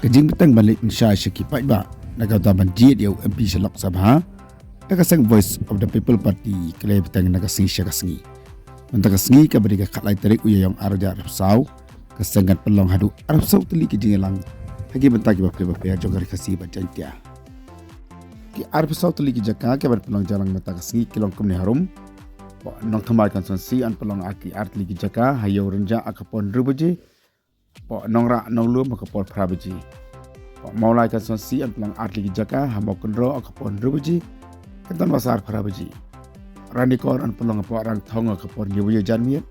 Kajing betang balik Insya Syaki Paiba Nagataban Jid Yau MP Shalok Sabha Nagasang Voice of the People Party Kalay betang nagasing siya kasngi Mentakasengi kabari ka kalay tarik uyayong arja Arab Sau Kasangat pelong hadu Arab Sau teli kijingelang Hagi bentagi bapri-bapri jogar kasi bacantia Ki Arab Sau teli kijaka kabar pelong jalang mentakasengi kilong kumni harum Nong thamai konsensi an pelong aki artli kijaka hayo renja akapon rubaji nong ra nong lu makapon prabaji maulai konsensi an pelong artli kijaka hamokondro akapon rubaji kentan basar prabaji Randikor an pelong po rang thong akapon yubuya janmiet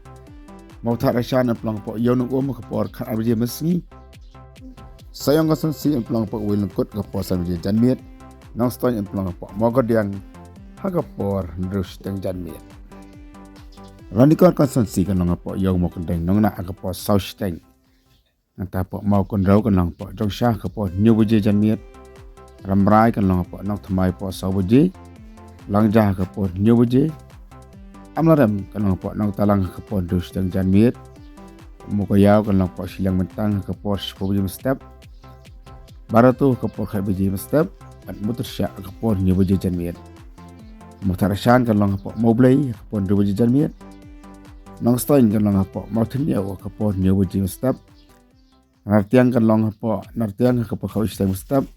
mau thak rasyan an pelong po yonung makapon khat arbaji mesngi sayang konsensi an pelong po wilengkut akapon sarbaji janmiet nong stoy an pelong po mogodiang hakapor nrus teng janmiet Randikor konsensi kan nong po yong mo kendeng nong na akapo saush teng Nanta po mau kondraw kan nong po jong syah kapo nyubuji janmiet ramrai kan nong po nong thamai po saubuji langjah kapo nyubuji amlarem kan nong po nong talang kapo dus teng janmiet mukoyaw kan nong po silang mentang kapo shubuji step baratu kapo khabuji step at mutur syah kapo nyubuji janmiet mutarashan kan nong po moblei kapo nyubuji janmiet nong stoin kan nong po mau thnyaw kapo nyubuji step Nartiang kan long po nartiang kapo khawish teng step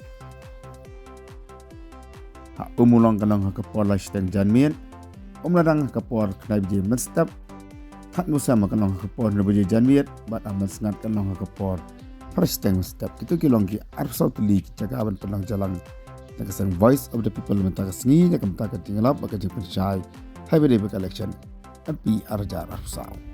ha umulong kan long kapo lash teng janmiet umladang kapo knaibji step hat musama kan long kapo nubuji janmiet bat amat sangat kan long kapo first teng step kitu kilong ki arsot li jaga aban pelang jalan nakasang voice of the people mentakasengi nakam taka tingalap baka jepun syai hai bede election MP Arja Arab Sau